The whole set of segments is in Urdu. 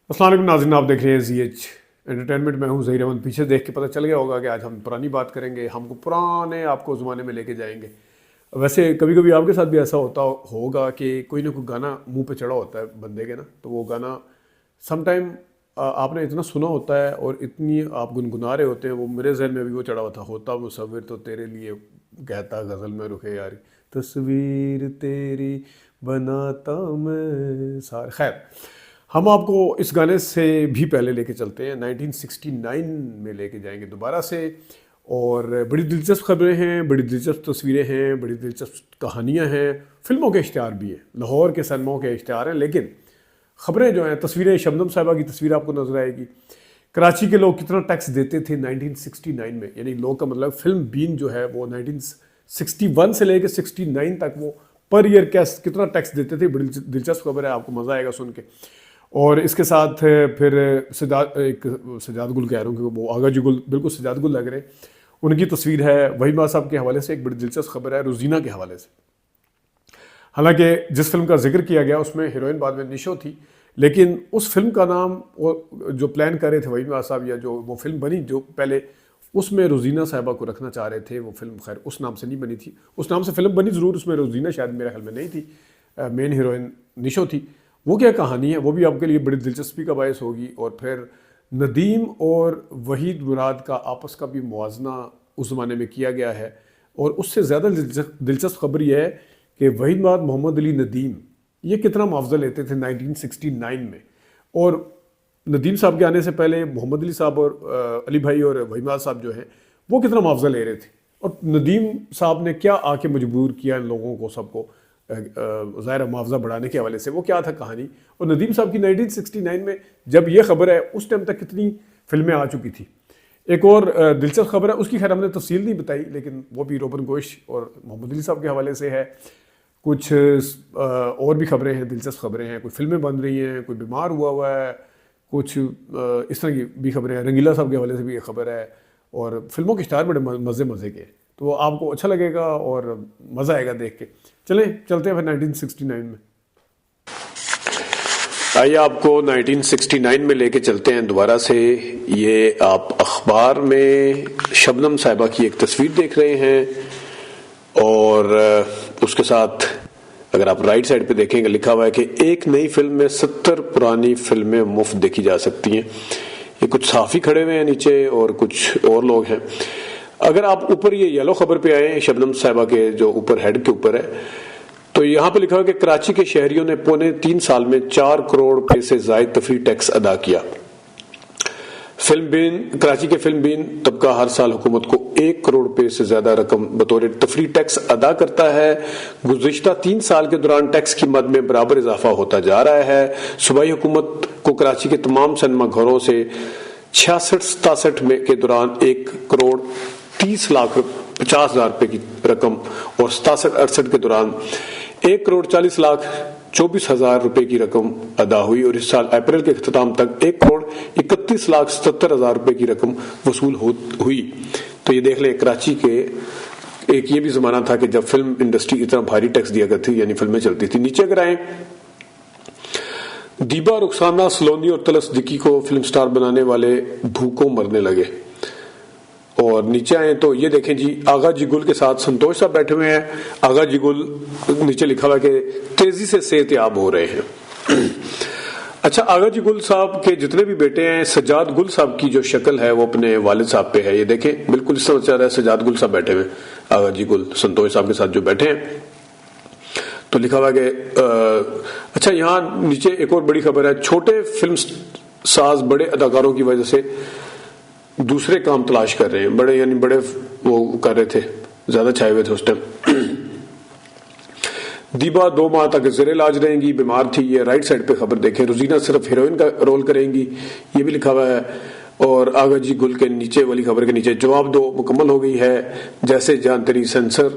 السلام علیکم ناظرین، آپ دیکھ رہے ہیں زی ایچ انٹرٹینمنٹ. میں ہوں ظہیر احمد. پیچھے دیکھ کے پتہ چل گیا ہوگا کہ آج ہم پرانی بات کریں گے. ہم کو پرانے آپ کو زمانے میں لے کے جائیں گے. ویسے کبھی کبھی آپ کے ساتھ بھی ایسا ہوتا ہوگا کہ کوئی نہ کوئی گانا منہ پہ چڑھا ہوتا ہے بندے کے نا، تو وہ گانا سم ٹائم آپ نے اتنا سنا ہوتا ہے اور اتنی آپ گنگنا رہے ہوتے ہیں. وہ میرے ذہن میں بھی وہ چڑھا ہوا تھا، ہوتا مصور تو تیرے لیے کہتا غزل میں رخ یاری، تصویر تیری بناتا میں سار. خیر، ہم آپ کو اس گانے سے بھی پہلے لے کے چلتے ہیں. 1969 میں لے کے جائیں گے دوبارہ سے. اور بڑی دلچسپ خبریں ہیں، بڑی دلچسپ تصویریں ہیں، بڑی دلچسپ کہانیاں ہیں. فلموں کے اشتہار بھی ہیں، لاہور کے سنموں کے اشتہار ہیں. لیکن خبریں جو ہیں، تصویریں، شبنم صاحبہ کی تصویر آپ کو نظر آئے گی. کراچی کے لوگ کتنا ٹیکس دیتے تھے 1969 میں، یعنی لوگ کا مطلب فلم بین جو ہے وہ 1961 سے لے کے 69 تک وہ پر ایئر کتنا ٹیکس دیتے تھے. بڑی دلچسپ خبر ہے، آپ کو مزہ آئے گا سن کے. اور اس کے ساتھ پھر سجاد گل کہہ رہا ہوں کہ وہ آغا جی گل بالکل سجاد گل لگ رہے ہیں. ان کی تصویر ہے. وحید ماں صاحب کے حوالے سے ایک بڑی دلچسپ خبر ہے روزینہ کے حوالے سے. حالانکہ جس فلم کا ذکر کیا گیا اس میں ہیروئن بعد میں نشو تھی، لیکن اس فلم کا نام جو پلان کر رہے تھے وحید ماں صاحب، یا جو وہ فلم بنی جو پہلے، اس میں روزینہ صاحبہ کو رکھنا چاہ رہے تھے. وہ فلم خیر اس نام سے نہیں بنی تھی. اس نام سے فلم بنی ضرور، اس میں روزینہ شاید میرے خیال میں نہیں تھی، مین ہیروئن نشو تھی. وہ کیا کہانی ہے وہ بھی آپ کے لیے بڑی دلچسپی کا باعث ہوگی. اور پھر ندیم اور وحید مراد کا آپس کا بھی موازنہ اس زمانے میں کیا گیا ہے. اور اس سے زیادہ دلچسپ خبر یہ ہے کہ وحید مراد محمد علی ندیم یہ کتنا معاوضہ لیتے تھے 1969 میں. اور ندیم صاحب کے آنے سے پہلے محمد علی صاحب اور علی بھائی اور وحید مراد صاحب جو ہیں وہ کتنا معاوضہ لے رہے تھے. اور ندیم صاحب نے کیا آ کے مجبور کیا ان لوگوں کو، سب کو ظاہر معاوضہ بڑھانے کے حوالے سے. وہ کیا تھا کہانی. اور ندیم صاحب کی 1969 میں جب یہ خبر ہے اس ٹائم تک کتنی فلمیں آ چکی تھی. ایک اور دلچسپ خبر ہے، اس کی خیر ہم نے تفصیل نہیں بتائی، لیکن وہ بھی روبن گوش اور محمد علی صاحب کے حوالے سے ہے. کچھ اور بھی خبریں ہیں، دلچسپ خبریں ہیں. کوئی فلمیں بن رہی ہیں، کوئی بیمار ہوا ہے، کچھ اس طرح کی بھی خبریں ہیں. رنگیلا صاحب کے حوالے سے بھی ایک خبر ہے. اور فلموں کے اسٹار بڑے مزے کے، تو آپ کو اچھا لگے گا اور مزہ آئے گا دیکھ کے. چلیں چلتے ہیں پھر 1969 میں. آئیے آپ کو 1969 میں لے کے چلتے ہیں دوبارہ سے. یہ آپ اخبار میں شبنم صاحبہ کی ایک تصویر دیکھ رہے ہیں، اور اس کے ساتھ اگر آپ رائٹ سائڈ پہ دیکھیں گے لکھا ہوا ہے کہ ایک نئی فلم میں 70 پرانی فلمیں مفت دیکھی جا سکتی ہیں. یہ کچھ صحافی کھڑے ہوئے ہیں نیچے اور کچھ اور لوگ ہیں. اگر آپ اوپر یہ یلو خبر پہ آئے ہیں شبنم صاحبہ کے جو اوپر ہیڈ کے اوپر ہے، تو یہاں پہ لکھا ہوا کہ کراچی کے شہریوں نے پونے 3 سال میں 4 کروڑ روپے سے زائد تفریح ٹیکس ادا کیا. کراچی کے فلم بین طبقہ ہر سال حکومت کو 1 کروڑ روپے سے زیادہ رقم بطور تفریح ٹیکس ادا کرتا ہے. گزشتہ 3 سال کے دوران ٹیکس کی مد میں برابر اضافہ ہوتا جا رہا ہے. صوبائی حکومت کو کراچی کے تمام سنیما گھروں سے 66-67 کے دوران 1 کروڑ 30 لاکھ 50,000 روپے کی رقم، اور 67-68 کے دوران 1 کروڑ 40 لاکھ 24,000 روپے کی رقم ادا ہوئی. اور اس سال اپریل کے اختتام تک 1 کروڑ 31 لاکھ 77,000 روپے کی رقم وصول ہوئی. تو یہ دیکھ لیں کراچی کے ایک یہ بھی زمانہ تھا کہ جب فلم انڈسٹری اتنا بھاری ٹیکس دیا کرتی، یعنی فلمیں چلتی تھی. نیچے اگر آئیں، دیبا، رخسانہ سلونی اور طلعت صدیقی کو فلم سٹار بنانے والے بھوکوں مرنے لگے. اور نیچے آئیں تو یہ دیکھیں جی، آغا جی گل کے ساتھ سنتوش صاحب بیٹھے ہوئے ہیں. آغا جی گل نیچے لکھا ہوا کہ تیزی سے صحت یاب ہو رہے ہیں. اچھا، آغا جی گل صاحب کے جتنے بھی بیٹے ہیں، سجاد گل صاحب کی جو شکل ہے وہ اپنے والد صاحب پہ ہے. یہ دیکھیں بالکل اس طرح چل رہا ہے. سجاد گل صاحب بیٹھے ہوئے، آغا جی گل سنتوش صاحب کے ساتھ جو بیٹھے ہیں. تو لکھا ہوا کہ اچھا یہاں نیچے ایک اور بڑی خبر ہے، چھوٹے فلم ساز بڑے اداکاروں کی وجہ سے دوسرے کام تلاش کر رہے ہیں. بڑے یعنی بڑے وہ کر رہے تھے، زیادہ چھائے ہوئے تھے اس ٹائم. دیبا 2 ماہ تک زیر علاج رہیں گی، بیمار تھی. یہ رائٹ سائڈ پہ خبر دیکھیں. روزینہ صرف ہیروئن کا رول کریں گی، یہ بھی لکھا ہوا ہے. اور آغا جی گل کے نیچے والی خبر کے نیچے جواب دو مکمل ہو گئی ہے، جیسے جان تیری سینسر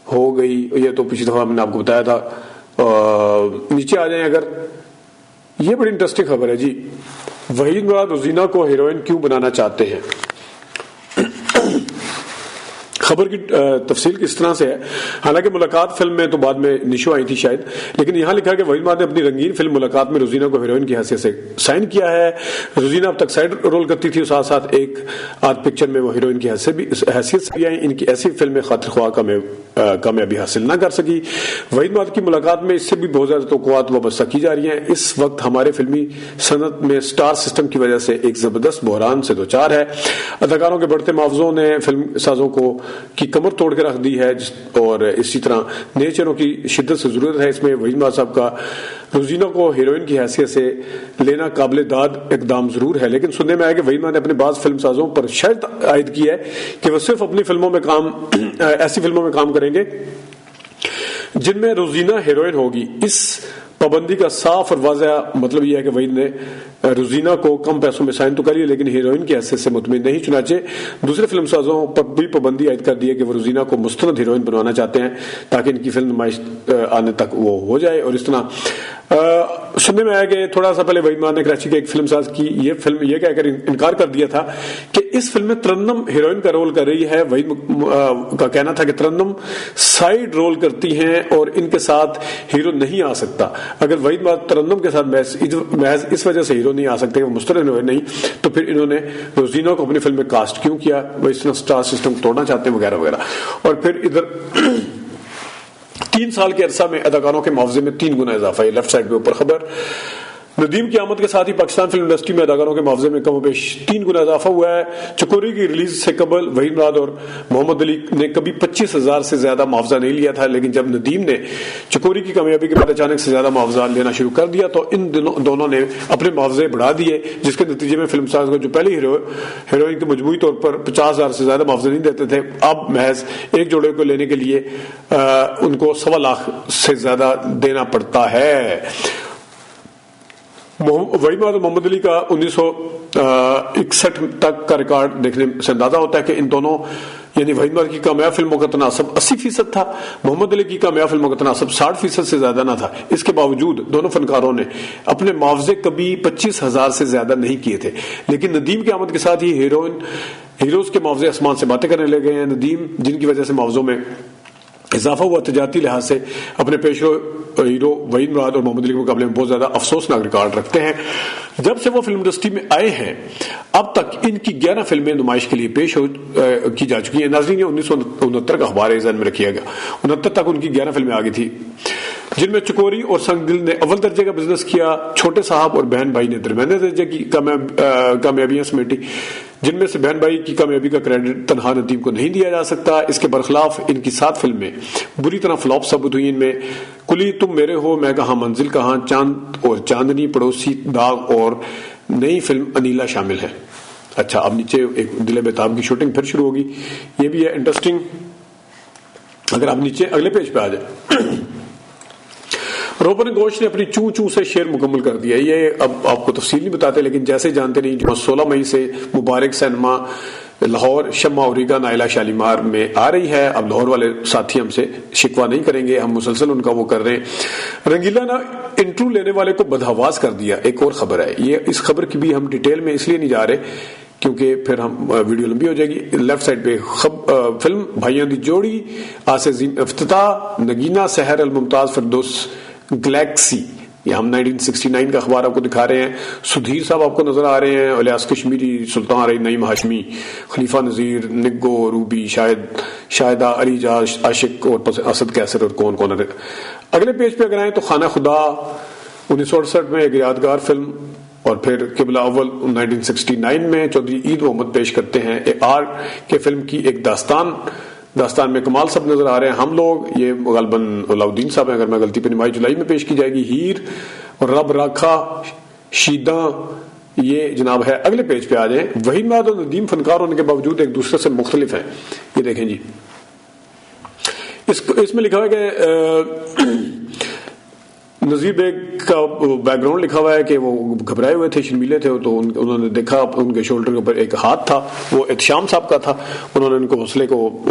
ہو گئی. یہ تو پچھلی دفعہ میں نے آپ کو بتایا تھا. نیچے آ جائیں اگر، یہ بڑی انٹرسٹنگ خبر ہے جی. وحید مراد روزینہ کو ہیروئن کیوں بنانا چاہتے ہیں؟ خبر کی تفصیل کس طرح سے ہے. حالانکہ ملاقات فلم میں تو بعد میں نشو آئی تھی شاید، لیکن یہاں لکھا کہ وحید ماد نے اپنی رنگین فلم ملاقات میں روزینہ کو ہیروئن کی حیثیت سے سائن کیا ہے. روزینہ اب تک سائڈ رول کرتی تھی اور ساتھ ساتھ ایک آدھ پکچر میں وہ ہیروئن کی حیثیت سے بھی آئی. ان کی ایسی فلمیں خاطر خواہ کامیابی حاصل نہ کر سکی. وحید ماد کی ملاقات میں اس سے بھی بہت زیادہ توقعات وابستہ کی جا رہی ہیں. اس وقت ہمارے فلمی صنعت میں سٹار سسٹم کی وجہ سے ایک زبردست بحران سے دوچار ہے. اداکاروں کے بڑھتے معاوضوں نے فلم سازوں کی کمر توڑ کے رکھ دی ہے، اور اسی طرح نئے چہروں کی شدت سے ضرورت ہے. اس میں وحید ماد صاحب کا روزینہ کو ہیروئن کی حیثیت سے لینا قابل داد اقدام ضرور ہے، لیکن سننے میں آیا کہ وحید ماد نے اپنے بعض فلم سازوں پر شرط عائد کی ہے کہ وہ صرف اپنی ایسی فلموں میں کام کریں گے جن میں روزینہ ہیروئن ہوگی. اس پابندی کا صاف اور واضح مطلب یہ ہے کہ وحید نے روزینہ کو کم پیسوں میں سائن تو کر لیا، لیکن ہیروئن کی حیثیت سے مطمئن نہیں. چنانچہ دوسرے فلم سازوں پر بھی پابندی عائد کر دی ہے کہ وہ روزینہ کو مستند ہیروئن بنوانا چاہتے ہیں تاکہ ان کی فلم نمائش آنے تک وہ ہو جائے. اور اس طرح سننے میں آیا کہ تھوڑا سا پہلے وحید ماد نے کراچی کے ایک فلم ساز کی یہ کہہ کر انکار کر دیا تھا کہ اس فلم میں ترنم ہیروئن کا رول کر رہی ہے. وحید کا کہنا تھا کہ ترنم سائیڈ رول کرتی ہیں اور ان کے ساتھ ہیرو نہیں آ سکتا. اگر وحید ماد ترنم کے ساتھ محض اس وجہ سے ہیرو نہیں آ سکتے، وہ مستند ہیروئن نہیں، تو پھر انہوں نے روزینہ کو اپنی فلم میں کاسٹ کیوں کیا؟ وہ اس طرح سٹار سسٹم توڑنا چاہتے ہیں وغیرہ وغیرہ. اور پھر ادھر 3 سال کے عرصہ میں اداکاروں کے معاوضے میں 3 گنا اضافہ ہے. لیفٹ سائڈ پہ اوپر خبر. ندیم کی آمد کے ساتھ ہی پاکستان فلم انڈسٹری میں اداکاروں کے معاوضے میں کم و بیش 3 گنا اضافہ ہوا ہے. چکوری کی ریلیز سے قبل وحید ماد اور محمد علی نے کبھی 25,000 سے زیادہ معاوضہ نہیں لیا تھا، لیکن جب ندیم نے چکوری کی کامیابی کے بعد اچانک سے زیادہ معاوضہ لینا شروع کر دیا تو ان دونوں نے اپنے معاوضے بڑھا دیے، جس کے نتیجے میں فلم ساز کو جو پہلے ہیروئن کے مجموعی طور پر 50,000 سے زیادہ معاوضے نہیں دیتے تھے، اب محض ایک جوڑے کو لینے کے لیے ان کو 1.25 لاکھ سے زیادہ دینا پڑتا ہے. وحید ماد اور محمد علی کا 1961 تک کا ریکارڈ دیکھنے سے اندازہ ہوتا ہے کہ ان دونوں یعنی وحید ماد کی کامیاب فلموں کا تناسب 80% تھا، محمد علی کی کامیاب فلموں کا تناسب 60% سے زیادہ نہ تھا. اس کے باوجود دونوں فنکاروں نے اپنے معاوضے کبھی 25,000 سے زیادہ نہیں کیے تھے. لیکن ندیم کی آمد کے ساتھ ہی ہیروز کے معاوضے آسمان سے باتیں کرنے لگے ہیں. ندیم جن کی وجہ سے معاوضوں میں اضافہ ہوا تجارتی لحاظ سے اپنے پیشرو ہیرو وحید ماد اور محمد علی کے مقابلے میں بہت زیادہ افسوسناک ریکارڈ رکھتے ہیں. جب سے وہ فلم انڈسٹری میں آئے ہیں اب تک ان کی 11 فلمیں نمائش کے لیے پیش کی جا چکی ہیں. ناظرین یہ 1969 کا اخبار ذہن میں رکھیے گا. 69 تک ان کی 11 فلمیں آگئی تھی، جن میں چکوری اور سنگ دل نے اول درجے کا بزنس کیا، چھوٹے صاحب اور بہن بھائی نے درمیانے درجے کی کامیابیاں سمیٹی، جن میں سے بہن بھائی کی کامیابی کا کریڈٹ تنہا ندیم کو نہیں دیا جا سکتا. اس کے برخلاف ان کی 7 فلمیں بری طرح فلاپ ثابت ہوئی. ان میں کلی، تم میرے ہو، میں کہاں، منزل کہاں، چاند اور چاندنی، پڑوسی، داغ اور نئی فلم انیلا شامل ہے. اچھا اب نیچے ایک دل بیتاب کی شوٹنگ پھر شروع ہوگی، یہ بھی ہے انٹرسٹنگ. اگر آپ نیچے اگلے پیج پہ آ جائیں. روبن گوش نے اپنی چوں چوں سے شعر مکمل کر دیا. یہ اب آپ کو تفصیل نہیں بتاتے، لیکن جیسے جانتے نہیں، جو 16 مئی سے مبارک سینما لاہور شمع اوریگا نائلہ شالیمار میں آ رہی ہے. اب لاہور والے ساتھی ہم سے شکوہ نہیں کریں گے، ہم مسلسل ان کا وہ کر رہے ہیں. رنگیلا نے انٹرو لینے والے کو بدحواس کر دیا. ایک اور خبر ہے، یہ اس خبر کی بھی ہم ڈیٹیل میں اس لیے نہیں جا رہے کیونکہ پھر ہم ویڈیو لمبی ہو جائے گی. لیفٹ سائڈ پہ فلم بھائیوں دی جوڑی، آسزین افتتاح، نگینہ سحر الممتاز فردوس گلیکسی. یہ ہم 1969 کا اخبار آپ کو دکھا رہے ہیں. سدھیر صاحب آپ کو نظر آ رہے ہیں، الیاس کشمیری، سلطان علی نعیم ہاشمی، خلیفہ نذیر، نگو، روبی، شاہدہ، علی جاش، عاشق اور اسد کیسر اور کون کون. اگلے پیج پہ اگر آئیں تو خانہ خدا 1968 میں ایک یادگار فلم، اور پھر قبلہ اول 1969 میں چودھری عید محمد پیش کرتے ہیں آر کے فلم کی ایک داستان میں کمال صاحب نظر آ رہے ہیں. ہم لوگ، یہ غالباً علاؤدین صاحب ہیں اگر میں غلطی پہ نہیں، 22 جولائی میں پیش کی جائے گی. ہیر اور رب راکھا شیداں یہ جناب ہے. اگلے پیج پہ آ جائیں. وحید ماد اور ندیم فنکار ہونے کے باوجود ایک دوسرے سے مختلف ہیں. یہ دیکھیں جی، اس میں لکھا ہوا ہے کہ نذیر بیگ کا بیک گراؤنڈ لکھا ہوا ہے کہ وہ گھبرائے ہوئے تھے، شرمیلے تھے، تو انہوں نے دیکھا ان کے شولڈر کے اوپر ایک ہاتھ تھا، وہ احتشام صاحب کا تھا. انہوں نے ان کو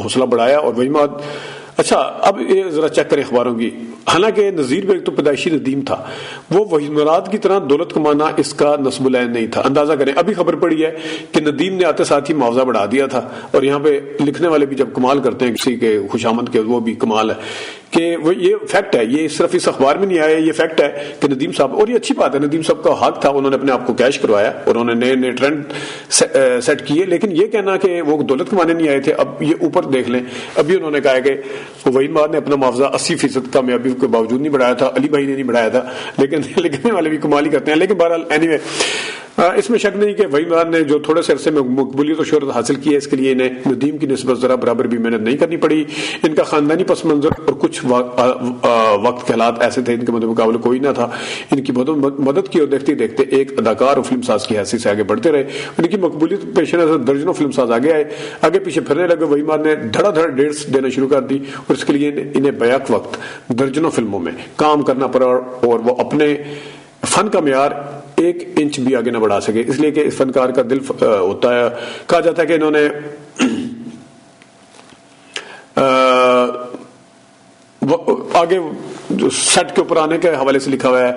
حوصلہ بڑھایا. اور وحید ماد اچھا اب یہ ذرا چیک کریں اخباروں کی. حالانکہ نذیر بیگ تو پیدائشی ندیم تھا, وہ وحید مراد کی طرح دولت کمانا اس کا نصب العین نہیں تھا. اندازہ کریں ابھی خبر پڑی ہے کہ ندیم نے آتے ساتھ ہی معاوضہ بڑھا دیا تھا, اور یہاں پہ لکھنے والے بھی جب کمال کرتے ہیں کسی کے خوشامد کے, وہ بھی کمال ہے کہ وہ یہ فیکٹ ہے, یہ صرف اس اخبار میں نہیں آیا, یہ فیکٹ ہے کہ ندیم صاحب, اور یہ اچھی بات ہے, ندیم صاحب کا حق تھا, انہوں نے اپنے آپ کو کیش کروایا اور انہوں نے نئے ٹرینڈ سیٹ کیے. لیکن یہ کہنا کہ وہ دولت کمانے نہیں آئے تھے, اب یہ اوپر دیکھ لیں, ابھی انہوں نے کہا کہ وحید مراد نے اپنا معاوضہ 80% کامیابی کے باوجود نہیں بڑھایا تھا, علی بھائی نے نہیں بڑھایا تھا, لیکن لکھنے والے بھی کمال ہی کرتے ہیں. لیکن بہرحال اینی وے اس میں شک نہیں کہ وحید مراد نے جو تھوڑے سے عرصے میں مقبولیت و شہرت حاصل کی ہے, اس کے لیے انہیں ندیم کی نسبت ذرا برابر بھی محنت نہیں کرنی پڑی. ان کا خاندانی پس منظر اور کچھ وقت کے حالات ایسے تھے, ان کے مقابلے کوئی نہ تھا. ان کی مدد کی اور دیکھتے دیکھتے ایک اداکار اور فلم ساز کی حیثیت سے آگے بڑھتے رہے. ان کی مقبولیت پیش نظر درجنوں فلم ساز آگے آئے, آگے پیچھے پھرنے لگے. وحید مراد نے دھڑا دھڑ ڈیٹس دینا شروع کر دی, اور اس کے لیے انہیں بیک وقت درجنوں فلموں میں کام کرنا پڑا, اور وہ اپنے فن کا معیار 1 انچ بھی آگے نہ بڑھا سکے. اس لیے کہ اس فنکار کا دل ہوتا ہے, کہا جاتا ہے کہ انہوں نے آگے سیٹ کے اوپر آنے کے حوالے سے لکھا ہوا ہے,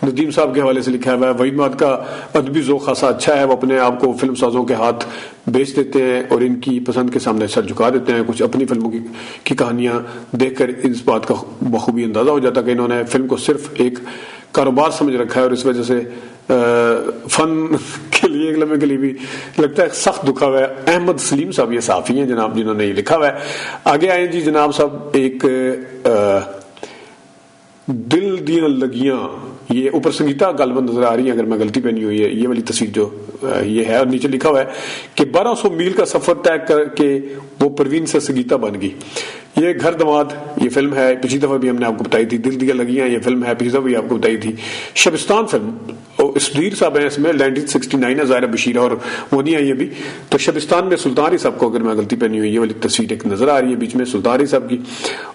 ندیم صاحب کے حوالے سے لکھا ہوا ہے. وحید مراد کا ادبی ذوق خاصا اچھا ہے, وہ اپنے آپ کو فلم سازوں کے ہاتھ بیچ دیتے ہیں اور ان کی پسند کے سامنے سر جھکا دیتے ہیں. کچھ اپنی فلموں کی کہانیاں دیکھ کر اس بات کا بخوبی اندازہ ہو جاتا ہے کہ انہوں نے فلم کو صرف ایک کاروبار سمجھ رکھا ہے, اور اس وجہ سے فن کے لیے ایک لمحے کے لیے بھی لگتا ہے سخت دکھا ہوا ہے. احمد سلیم صاحب یہ صحافی ہیں جناب, جنہوں نے یہ لکھا ہوا ہے. آگے آئیں جی جناب صاحب, ایک دل دیاں لگیاں, یہ اوپر سنگیتا غالباً نظر آ رہی ہے اگر میں غلطی پہ نہیں ہوئی ہے, یہ والی تصویر جو یہ ہے, اور نیچے لکھا ہوا ہے کہ 1200 میل کا سفر طے کر کے وہ پروین سے سنگیتا بن گئی. یہ گھر دماد یہ فلم ہے, پچھلی دفعہ بھی ہم نے آپ کو بتائی تھی. دل دیاں لگیاں یہ فلم ہے, پچھلی دفعہ بھی آپ کو بتائی تھی. شبستان فلم, اسدیر صاحب ہیں اس میں, 1969 ہے, ظاہرہ بشیرہ اور وہ نہیں آئی ابھی. تو شبستان میں سلطان علی صاحب کو اگر میں غلطی پہ نہیں ہوئی, یہ والی تصویر ایک نظر آ رہی ہے بیچ میں سلطان علی صاحب کی,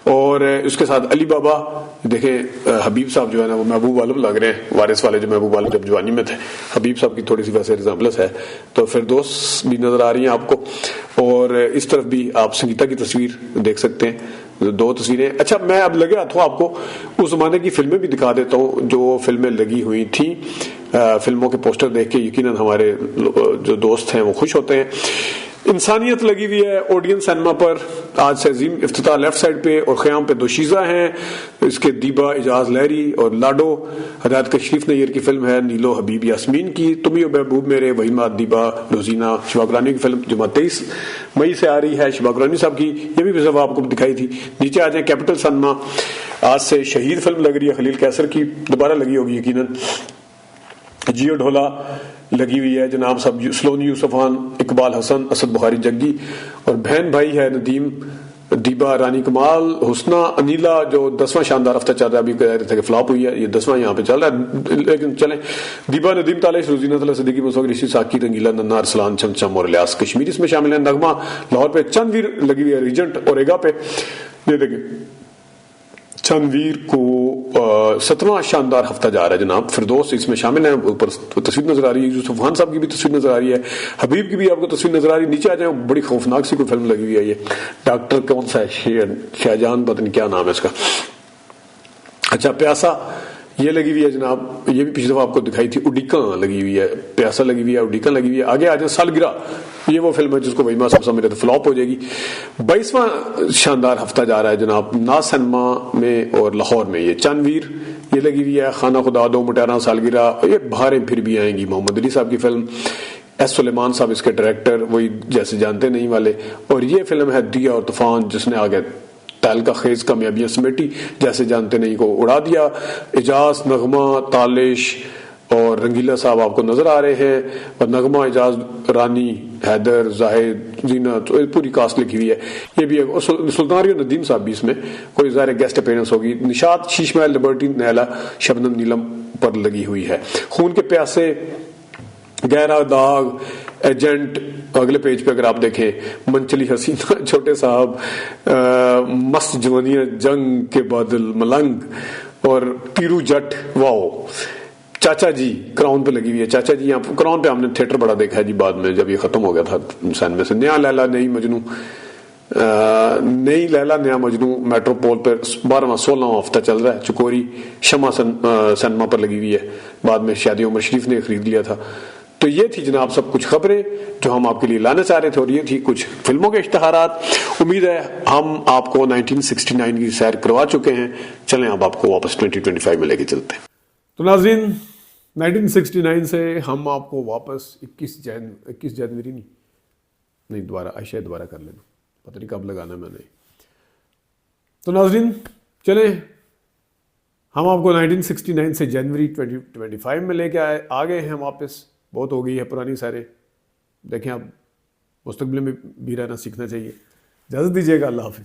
اور اس کے ساتھ علی بابا. دیکھیں حبیب صاحب جو ہے نا وہ محبوب عالم لگ رہے ہیں, وارث والے جو محبوب عالم جب جوانی میں تھے, حبیب صاحب کی تھوڑی سی ویسے ریزمبلنس ہے. تو فردوس بھی نظر آ رہی ہیں آپ کو, اور اس طرف بھی آپ سنگیتا کی تصویر دیکھ سکتے ہیں, 2 تصویریں. اچھا میں اب لگے ہاتھوں آپ کو اس زمانے کی فلمیں بھی دکھا دیتا ہوں جو فلمیں لگی ہوئی تھیں. فلموں کے پوسٹر دیکھ کے یقیناً ہمارے جو دوست ہیں وہ خوش ہوتے ہیں. انسانیت لگی ہوئی ہے اوڈین سینما پر, آج سے عظیم افتتاح لیفٹ سائڈ پہ, اور خیام پہ دوشیزہ ہیں. اس کے دیبا, اجاز لہری اور لاڈو. ہدایت کشریف نیر کی فلم ہے, نیلو حبیب یاسمین کی. تمہیں محبوب میرے, وحید مراد, دیبا, روزینہ. شبا قرانی کی فلم جو 23 مئی سے آ رہی ہے, شبا قرانی صاحب کی, یہ بھی دفعہ آپ کو دکھائی تھی. نیچے آ جائیں کیپٹل سنما, آج سے شہید فلم لگ رہی ہے, خلیل کیسر کی, دوبارہ لگی ہوگی یقیناً. جیو ڈھولا لگی ہوئی ہے جناب صاحب, سلونی یوسف خان, اقبال حسن, اسد بخاری جگی, اور بہن بھائی ہے ندیم, دیبا, رانی کمال, حسنہ, انیلا جو 10واں شاندار ہفتہ چل رہا ہے. ابھی کہہ رہے تھے کہ فلاپ ہوئی ہے, یہ 10واں یہاں پہ چل رہا ہے, لیکن چلیں. دیبا, ندیم تالش, روزینہ طلعت صدیقی, مسعود رشید, ساکی, رنگیلا, ننا, ارسلان, چمچم اور الیاس کشمیری اس میں شامل ہیں. نغمہ لاہور پہ, چند ویر لگی ہوئی ہے ریجنٹ اور ایگا پہ. یہ دیکھیں چند ویر کو 7واں شاندار ہفتہ جا رہا ہے جناب. فردوس اس میں شامل ہیں, اوپر تصویر نظر آ رہی ہے. یوسف خان صاحب کی بھی تصویر نظر آ رہی ہے, حبیب کی بھی آپ کو تصویر نظر آ رہی ہے. نیچے آ جائیں, بڑی خوفناک سی کوئی فلم لگی ہوئی ہے, یہ ڈاکٹر کون سا ہے, شاہجہان, پتہ نہیں کیا نام ہے اس کا. اچھا پیاسا یہ لگی ہوئی ہے جناب, یہ بھی پچھلی دفعہ آپ کو دکھائی تھی. اڈیکاں لگی ہوئی ہے, پیاسا لگی ہوئی ہے, اڈیکاں لگی ہوئی ہے. آگے آ جائیں سالگرہ, یہ وہ فلم ہے جس کو وہی سب سمجھ رہے تھے فلاپ ہو جائے گی. 22واں شاندار ہفتہ جا رہا ہے جناب نا سینما میں اور لاہور میں. یہ چند ویر یہ لگی ہوئی ہے, خانہ خدا, 2 مٹیراں, سالگرہ, یہ بہاریں پھر بھی آئیں گی, محمد علی صاحب کی فلم. ایس سلیمان صاحب اس کے ڈائریکٹر, وہی جیسے جانتے نہیں والے. اور یہ فلم ہے دیا اور طوفان, جس نے آگے تیل کا خیز کامیابیاں سمیٹی, جیسے جانتے نہیں کو اڑا دیا. اجاز, نغمہ, تالش اور رنگیلا صاحب آپ کو نظر آ رہے ہیں, اور نغمہ, اجاز, رانی, حیدر, زاہد, زینت, پوری کاسٹ لکھی ہوئی ہے. یہ بھی سلطان اور ندیم صاحب بھی اس میں کوئی ظاہر گیسٹ اپیرنس ہوگی. نشاط, شیش محل, لبرٹی, نیلا, شبنم, نیلم پر لگی ہوئی ہے. خون کے پیاسے, گہرا داغ, ایجنٹ, اگلے پیج پہ اگر آپ دیکھیں, منچلی حسینہ, چھوٹے صاحب, مست جوانیاں, جنگ کے بادل, ملنگ اور پیرو جٹ, واو. چاچا جی کراؤن پہ لگی ہوئی ہے. چاچا جی یہاں کراؤن پہ ہم نے تھیٹر بڑا دیکھا ہے جی بعد میں جب یہ ختم ہو گیا تھا سین میں سے. نیا لیلا, نئی مجنو, نئی لیلا نیا مجنو میٹروپول پر 12واں 16واں ہفتہ چل رہا ہے. چکوری شمع سنیما پر لگی ہوئی ہے, بعد میں شادی عمر شریف نے خرید لیا تھا. تو یہ تھی جناب سب کچھ خبریں جو ہم آپ کے لیے لانا چاہ رہے تھے, اور یہ تھی کچھ فلموں کے اشتہارات. امید ہے ہم آپ کو 1969 کی سیر کروا چکے ہیں. چلیں اب آپ کو واپس 2025 میں لے کے چلتے ہیں. تو ناظرین 1969 سے ہم آپ کو واپس 21 جنوری نہیں دوبارہ کر لینا, پتہ نہیں کب لگانا میں نے. تو ناظرین چلیں ہم آپ کو 1969 سے جنوری 2025 میں لے کے آ گئے ہیں واپس. بہت ہو گئی ہے پرانی سیریں, دیکھیں اب مستقبل میں بھی رہنا سیکھنا چاہیے. اجازت دیجیے گا, اللہ حافظ.